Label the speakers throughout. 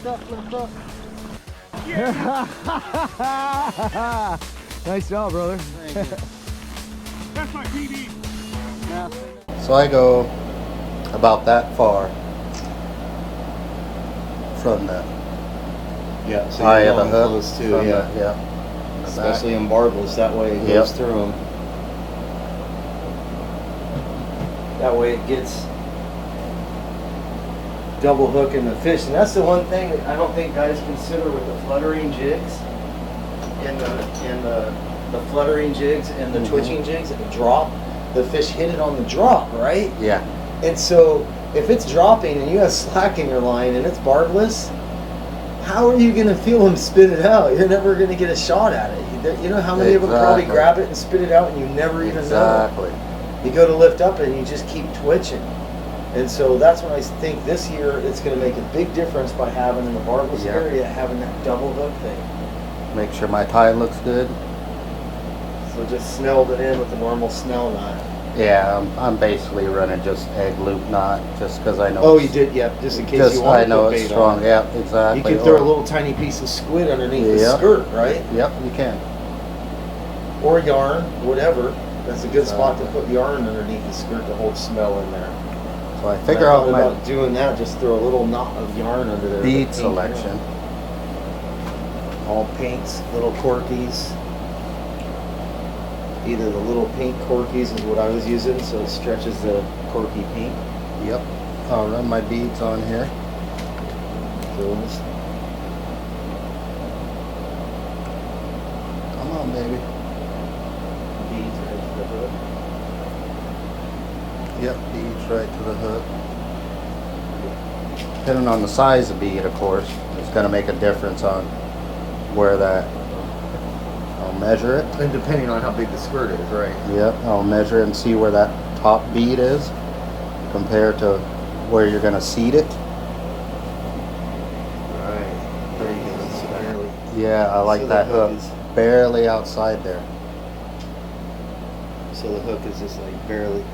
Speaker 1: up, lift up. Yeah. Nice job, brother.
Speaker 2: Thank you.
Speaker 3: That's my PB.
Speaker 2: So I go about that far from the
Speaker 4: Yeah, so
Speaker 2: eye
Speaker 4: you're
Speaker 2: of the
Speaker 4: going
Speaker 2: hook.
Speaker 4: close too,
Speaker 2: from
Speaker 4: yeah.
Speaker 2: the- yeah.
Speaker 4: Especially in barbless, that way it
Speaker 2: Yep.
Speaker 4: goes through them. That way it gets double hooking the fish. And that's the one thing that I don't think guys consider with the fluttering jigs and the fluttering jigs and the twitching jigs at the drop. The fish hit it on the drop, right?
Speaker 2: Yeah.
Speaker 4: And so if it's dropping and you have slack in your line and it's barbless, how are you going to feel them spit it out? You're never going to get a shot at it. You know how many of them probably
Speaker 2: Exactly.
Speaker 4: grab it and spit it out and you never even
Speaker 2: Exactly.
Speaker 4: know? You go to lift up and you just keep twitching. And so that's when I think this year it's going to make a big difference by having in the barbless
Speaker 2: Yeah.
Speaker 4: area, having that double hook thing.
Speaker 2: Make sure my tie looks good.
Speaker 4: So just snelled it in with the normal snell knot.
Speaker 2: Yeah, I'm basically running just egg loop knot, just because I know.
Speaker 4: Oh,
Speaker 2: it's-
Speaker 4: you did, yeah, just in case
Speaker 2: Just
Speaker 4: you want
Speaker 2: I
Speaker 4: to
Speaker 2: know
Speaker 4: put
Speaker 2: it's
Speaker 4: bait
Speaker 2: strong.
Speaker 4: on it.
Speaker 2: Yeah, exactly.
Speaker 4: You can throw
Speaker 2: Or-
Speaker 4: a little tiny piece of squid underneath the
Speaker 2: Yep.
Speaker 4: skirt, right?
Speaker 2: Yep, you can.
Speaker 4: Or yarn, whatever. That's a good spot to put yarn underneath the skirt to hold smell in there.
Speaker 2: So I
Speaker 4: And
Speaker 2: figure
Speaker 4: I
Speaker 2: out
Speaker 4: thought
Speaker 2: my
Speaker 4: about doing that. Just throw a little knot of yarn under there.
Speaker 2: bead
Speaker 4: Pink,
Speaker 2: selection.
Speaker 4: all pinks, little corkies. Either the little pink corkies is what I was using, so it stretches the corky pink.
Speaker 2: Yep. I'll run my beads on here.
Speaker 4: Those.
Speaker 2: Come on, baby.
Speaker 4: Beads right to the hook.
Speaker 2: Yep, beads right to the hook. Depending on the size of bead, of course, it's going to make a difference on where that. I'll measure it.
Speaker 4: And depending on how big the skirt is, right?
Speaker 2: Yep, I'll measure and see where that top bead is compared to where you're going to seat it.
Speaker 4: Right. There you go. It's barely.
Speaker 2: Yeah, I like
Speaker 4: So
Speaker 2: that
Speaker 4: the
Speaker 2: hook.
Speaker 4: hook is-
Speaker 2: Barely outside there.
Speaker 4: So the hook is just like barely.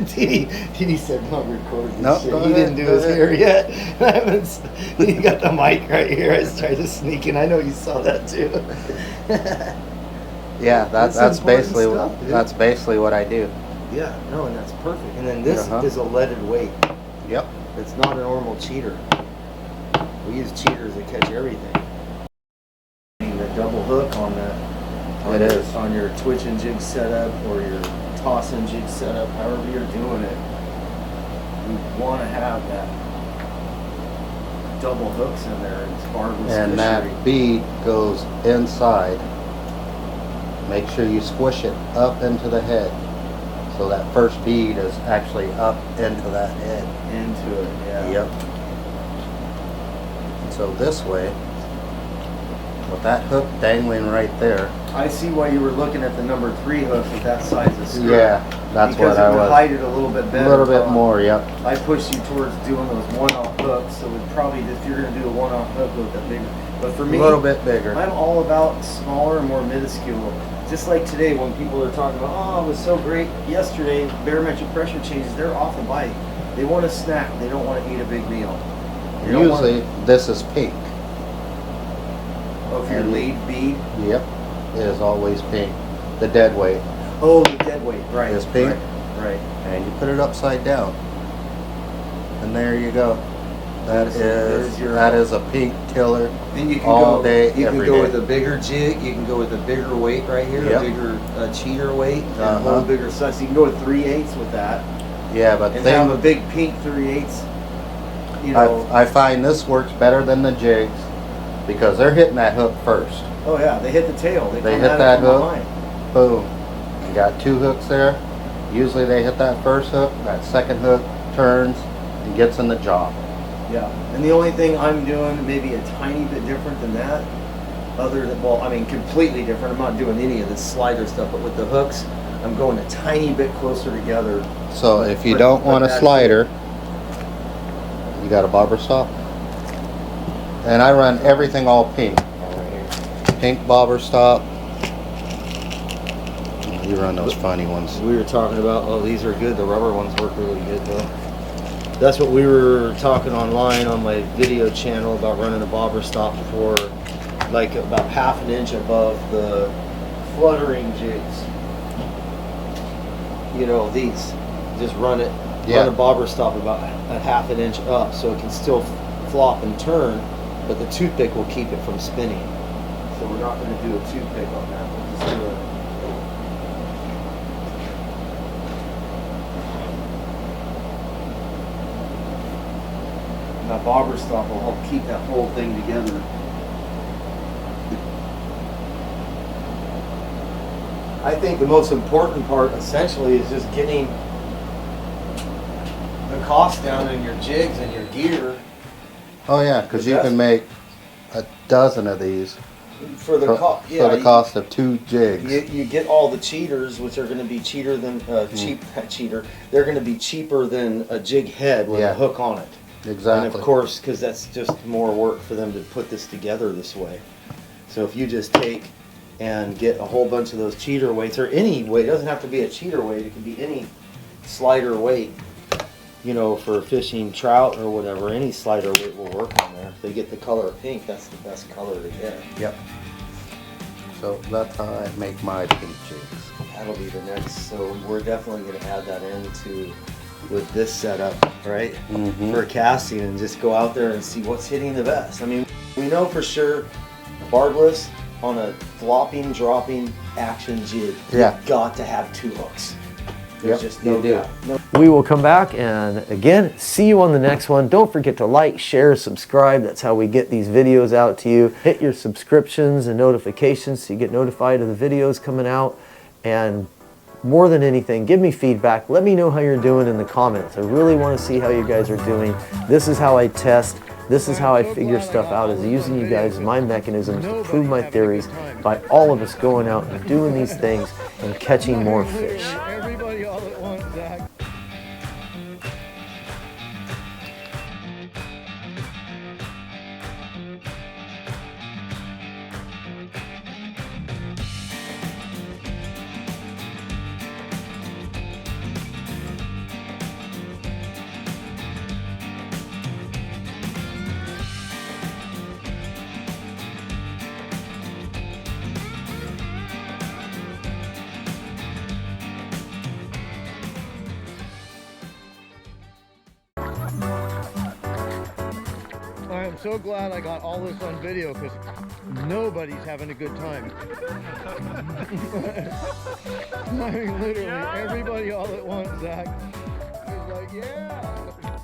Speaker 4: TD said not recording.
Speaker 2: No,
Speaker 4: Shit.
Speaker 2: go
Speaker 4: He
Speaker 2: ahead,
Speaker 4: didn't do
Speaker 2: go
Speaker 4: his
Speaker 2: ahead.
Speaker 4: hair yet. He got the mic right here. I was trying to sneak in. I know you saw that too.
Speaker 2: Yeah,
Speaker 4: That's
Speaker 2: that's
Speaker 4: important
Speaker 2: basically
Speaker 4: stuff, dude.
Speaker 2: that's basically what I do.
Speaker 4: Yeah, no, and that's perfect. And then this
Speaker 2: Uh-huh.
Speaker 4: is a leaded weight.
Speaker 2: Yep.
Speaker 4: It's not a normal cheater. We use cheaters that catch everything. The double hook on
Speaker 2: It is.
Speaker 4: on your twitch and jig setup or your toss and jig setup, however you're doing it, you want to have that double hooks in there. It's barbless
Speaker 2: And
Speaker 4: fishery.
Speaker 2: that bead goes inside. Make sure you squish it up into the head. So that first bead is actually up into that head.
Speaker 4: Into it, yeah.
Speaker 2: Yep. So this way, with that hook dangling right there.
Speaker 4: I see why you were looking at the number 3 hook with that size of skirt.
Speaker 2: Yeah, that's
Speaker 4: because
Speaker 2: what I
Speaker 4: it would
Speaker 2: was.
Speaker 4: hide it a little bit
Speaker 2: A
Speaker 4: better.
Speaker 2: little bit
Speaker 4: Tom.
Speaker 2: more, yep.
Speaker 4: I pushed you towards doing those one-off hooks, so we'd probably, if you're going to do a one-off hook, go with that bigger. But for
Speaker 2: A
Speaker 4: me,
Speaker 2: little bit bigger.
Speaker 4: I'm all about smaller and more minuscule. Just like today when people are talking about, oh, it was so great yesterday, barometric pressure changes, they're off the bite. They want a snack, they don't want to eat a big meal. They don't want-
Speaker 2: Usually this is pink.
Speaker 4: Oh, if your
Speaker 2: and-
Speaker 4: lead bead.
Speaker 2: Yep. It is always pink. The dead weight.
Speaker 4: Oh, the dead weight, right.
Speaker 2: It's pink.
Speaker 4: Right.
Speaker 2: And you put it upside down. And there you go.
Speaker 4: There's your-
Speaker 2: That is a pink killer.
Speaker 4: And you can
Speaker 2: all
Speaker 4: go,
Speaker 2: day,
Speaker 4: you can
Speaker 2: every
Speaker 4: go
Speaker 2: day.
Speaker 4: with a bigger jig, you can go with a bigger weight right here,
Speaker 2: Yep.
Speaker 4: a bigger cheater weight, and
Speaker 2: Uh-huh.
Speaker 4: a whole bigger size. You can go with 3/8 with that,
Speaker 2: Yeah, but
Speaker 4: and have a
Speaker 2: thing,
Speaker 4: big pink 3/8. You know,
Speaker 2: I find this works better than the jigs because they're hitting that hook first.
Speaker 4: oh yeah, they hit the tail. They
Speaker 2: They
Speaker 4: come
Speaker 2: hit
Speaker 4: at it
Speaker 2: that
Speaker 4: from
Speaker 2: hook.
Speaker 4: behind.
Speaker 2: Boom. You got 2 hooks there. Usually they hit that first hook, that second hook turns and gets in the jaw.
Speaker 4: Yeah, and the only thing I'm doing maybe a tiny bit different than that, other than, well, I mean completely different. I'm not doing any of this slider stuff, but with the hooks, I'm going a tiny bit closer together.
Speaker 2: So if you
Speaker 4: But-
Speaker 2: don't
Speaker 4: but
Speaker 2: want a
Speaker 4: that's-
Speaker 2: slider, you got a bobber stop. And I run everything all pink. Pink bobber stop. You run those funny ones.
Speaker 4: We were talking about, oh, these are good. The rubber ones work really good though. That's what we were talking online on my video channel about running a bobber stop for like about half an inch above the fluttering jigs. You know, these. Just run it, run a bobber stop about a half an inch up so it can still flop and turn, but the toothpick will keep it from spinning. So we're not going to do a toothpick on that. We'll just do that bobber stop will help keep that whole thing together. I think the most important part essentially is just getting the cost down in your jigs and your gear.
Speaker 2: Oh yeah, because you can make a dozen of these
Speaker 4: For the
Speaker 2: cost of 2 jigs.
Speaker 4: You get all the cheaters, which are going to be cheaper than They're going to be cheaper than a jig head with a hook on it.
Speaker 2: Exactly.
Speaker 4: And of course, because that's just more work for them to put this together this way. So if you just take and get a whole bunch of those cheater weights, or any weight, it doesn't have to be a cheater weight, it could be any slider weight, you know, for fishing trout or whatever, any slider weight will work on there. If they get the color pink, that's the best color to get.
Speaker 2: Yep. So that's how I make my pink jigs.
Speaker 4: That'll be the next, so we're definitely going to add that into with this setup, right? For casting, and just go out there and see what's hitting the best. I mean, we know for sure barbless on a flopping, dropping action jig, you've got to have 2 hooks. There's just no doubt. We will come back and again, see you on the next one. Don't forget to like, share, subscribe. That's how we get these videos out to you. Hit your subscriptions and notifications so you get notified of the videos coming out. And more than anything, give me feedback. Let me know how you're doing in the comments. I really want to see how you guys are doing. This is how I test. This is how I figure stuff out, is using you guys, my mechanisms to prove my theories by all of us going out and doing these things and catching more fish.
Speaker 1: Everybody all at once, Zach. I am so glad I got all this on video because nobody's having a good time. I mean, literally, everybody all at once, Zach. He's like, yeah.